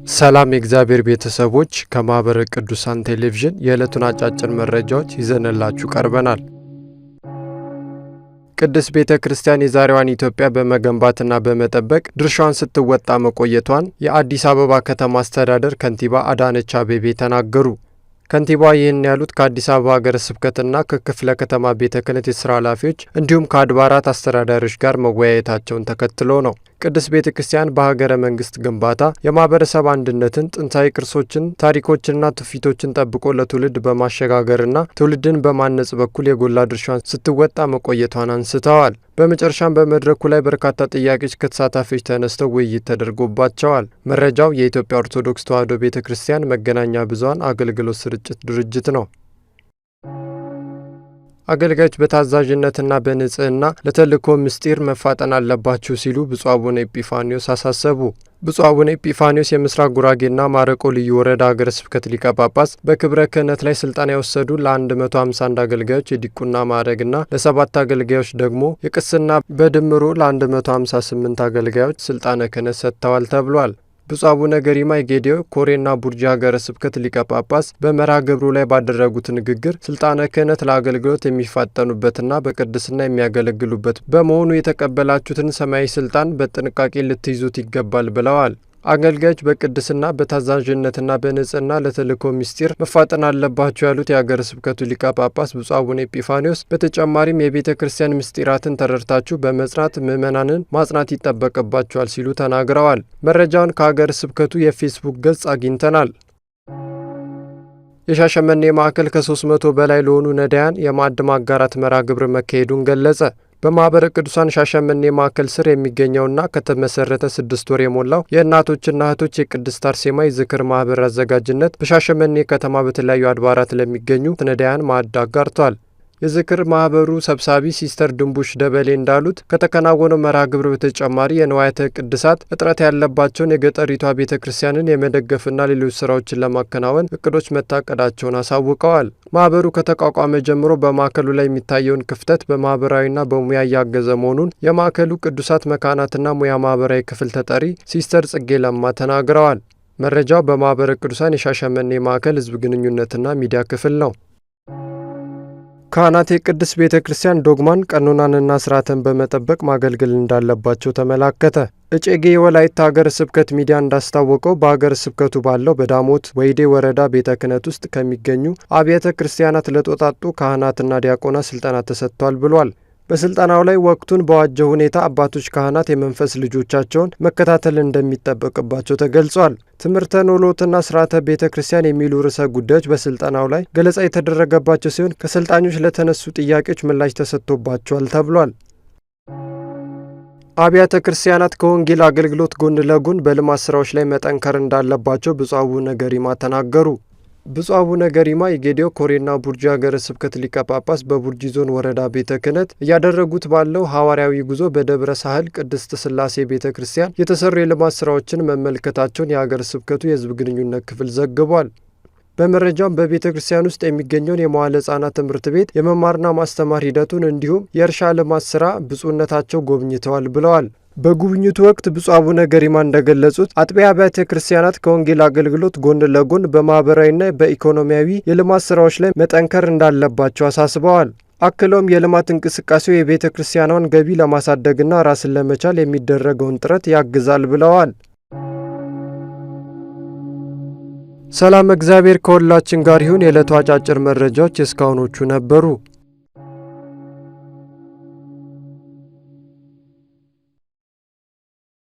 ሰላም የእግዚአብሔር ቤተሰቦች ከማህበረ ቅዱሳን ቴሌቪዥን የዕለቱን አጫጭር መረጃዎች ይዘንላችሁ ቀርበናል። ቅድስት ቤተ ክርስቲያን የዛሬዋን ኢትዮጵያ በመገንባትና በመጠበቅ ድርሻዋን ስትወጣ መቆየቷን የአዲስ አበባ ከተማ አስተዳደር ከንቲባ አዳነች አቤቤ ተናገሩ። ከንቲባዋ ይህን ያሉት ከአዲስ አበባ ሀገረ ስብከትና ከክፍለ ከተማ ቤተ ክህነት የስራ ኃላፊዎች እንዲሁም ከአድባራት አስተዳዳሪዎች ጋር መወያየታቸውን ተከትሎ ነው። ቅድስት ቤተ ክርስቲያን በሀገረ መንግስት ግንባታ የማህበረሰብ አንድነትን፣ ጥንታዊ ቅርሶችን፣ ታሪኮችንና ትውፊቶችን ጠብቆ ለትውልድ በማሸጋገርና ትውልድን በማነጽ በኩል የጎላ ድርሻን ስትወጣ መቆየቷን አንስተዋል። በመጨረሻም በመድረኩ ላይ በርካታ ጥያቄዎች ከተሳታፊዎች ተነስተው ውይይት ተደርጎባቸዋል። መረጃው የኢትዮጵያ ኦርቶዶክስ ተዋሕዶ ቤተ ክርስቲያን መገናኛ ብዙኃን አገልግሎት ስርጭት ድርጅት ነው። አገልጋዮች በታዛዥነትና በንጽህና ለተልእኮ ምስጢር መፋጠን አለባቸው ሲሉ ብፁዕ አቡነ ኤጲፋንዮስ አሳሰቡ። ብፁዕ አቡነ ኤጲፋንዮስ የምስራቅ ጉራጌና ማረቆ ልዩ ወረዳ ሀገረ ስብከት ሊቀ ጳጳስ በክብረ ክህነት ላይ ስልጣን የወሰዱ ለ151 አገልጋዮች የዲቁና ማዕረግና ለ7 አገልጋዮች ደግሞ የቅስና በድምሩ ለ158 አገልጋዮች ስልጣነ ክህነት ሰጥተዋል ተብሏል። ብፁዕ አቡነ ገሪማ የጌዴኦ ኮሬና ቡርጂ ሀገረ ስብከት ሊቀ ጳጳስ በመርሃ ግብሩ ላይ ባደረጉት ንግግር ስልጣነ ክህነት ለአገልግሎት የሚፋጠኑበትና በቅድስና የሚያገለግሉበት በመሆኑ የተቀበላችሁትን ሰማያዊ ስልጣን በጥንቃቄ ልትይዙት ይገባል ብለዋል። አገልጋዮች በቅድስና በታዛዥነትና በንጽህና ለተልእኮ ምስጢር መፋጠን አለባቸው ያሉት የሀገረ ስብከቱ ሊቀ ጳጳስ ብፁዕ አቡነ ኤጲፋንዮስ በተጨማሪም የቤተ ክርስቲያን ምስጢራትን ተረድታችሁ በመጽናት ምዕመናንን ማጽናት ይጠበቅባቸዋል ሲሉ ተናግረዋል። መረጃውን ከሀገረ ስብከቱ የፌስቡክ ገጽ አግኝተናል። የሻሸመኔ ማዕከል ከ300 በላይ ለሆኑ ነዳያን የማዕድ ማጋራት መርሃ ግብር መካሄዱን ገለጸ። በማህበረ ቅዱሳን ሻሸመኔ ማዕከል ስር የሚገኘውና ከተመሰረተ 6 ወር የሞላው የእናቶችና እህቶች የቅድስት አርሴማ የዝክር ማህበር አዘጋጅነት በሻሸመኔ ከተማ በተለያዩ አድባራት ለሚገኙ ነዳያን ማዕድ አጋርቷል። የዝክር ማህበሩ ሰብሳቢ ሲስተር ድንቡሽ ደበሌ እንዳሉት ከተከናወነው መርሃ ግብር በተጨማሪ የንዋያተ ቅድሳት እጥረት ያለባቸውን የገጠሪቷ ቤተ ክርስቲያንን የመደገፍና ሌሎች ስራዎችን ለማከናወን እቅዶች መታቀዳቸውን አሳውቀዋል። ማህበሩ ከተቋቋመ ጀምሮ በማዕከሉ ላይ የሚታየውን ክፍተት በማህበራዊና በሙያ እያገዘ መሆኑን የማዕከሉ ቅዱሳት መካናትና ሙያ ማህበራዊ ክፍል ተጠሪ ሲስተር ጽጌ ለማ ተናግረዋል። መረጃው በማህበረ ቅዱሳን የሻሸመኔ ማዕከል ህዝብ ግንኙነትና ሚዲያ ክፍል ነው። ካህናት የቅድስት ቤተ ክርስቲያን ዶግማን፣ ቀኖናንና ስርዓትን በመጠበቅ ማገልገል እንዳለባቸው ተመላከተ። እጨጌ የወላይታ ሀገረ ስብከት ሚዲያ እንዳስታወቀው በሀገረ ስብከቱ ባለው በዳሞት ወይዴ ወረዳ ቤተ ክህነት ውስጥ ከሚገኙ አብያተ ክርስቲያናት ለተወጣጡ ካህናትና ዲያቆናት ስልጠና ተሰጥቷል ብሏል። በስልጠናው ላይ ወቅቱን በዋጀ ሁኔታ አባቶች ካህናት የመንፈስ ልጆቻቸውን መከታተል እንደሚጠበቅባቸው ተገልጿል። ትምህርተ ኖሎትና ስርዓተ ቤተ ክርስቲያን የሚሉ ርዕሰ ጉዳዮች በስልጠናው ላይ ገለጻ የተደረገባቸው ሲሆን ከሰልጣኞች ለተነሱ ጥያቄዎች ምላሽ ተሰጥቶባቸዋል ተብሏል። አብያተ ክርስቲያናት ከወንጌል አገልግሎት ጎን ለጎን በልማት ስራዎች ላይ መጠንከር እንዳለባቸው ብፁዕ አቡነ ገሪማ ተናገሩ። ብፁዕ አቡነ ገሪማ የጌዴኦ ኮሬና ቡርጂ ሀገረ ስብከት ሊቀ ጳጳስ በቡርጂ ዞን ወረዳ ቤተ ክህነት እያደረጉት ባለው ሐዋርያዊ ጉዞ በደብረ ሳህል ቅድስት ሥላሴ ቤተ ክርስቲያን የተሰሩ የልማት ስራዎችን መመልከታቸውን የሀገረ ስብከቱ የህዝብ ግንኙነት ክፍል ዘግቧል። በመረጃም በቤተ ክርስቲያን ውስጥ የሚገኘውን የመዋለ ሕጻናት ትምህርት ቤት የመማርና ማስተማር ሂደቱን እንዲሁም የእርሻ ልማት ስራ ብፁዕነታቸው ጎብኝተዋል ብለዋል። በጉብኝቱ ወቅት ብፁዕ አቡነ ገሪማ እንደገለጹት አጥቢያ አብያተ ክርስቲያናት ከወንጌል አገልግሎት ጎን ለጎን በማህበራዊና በኢኮኖሚያዊ የልማት ስራዎች ላይ መጠንከር እንዳለባቸው አሳስበዋል። አክለውም የልማት እንቅስቃሴው የቤተ ክርስቲያኗን ገቢ ለማሳደግና ራስን ለመቻል የሚደረገውን ጥረት ያግዛል ብለዋል። ሰላም እግዚአብሔር ከሁላችን ጋር ይሁን። የዕለቱ አጫጭር መረጃዎች የእስካሁኖቹ ነበሩ።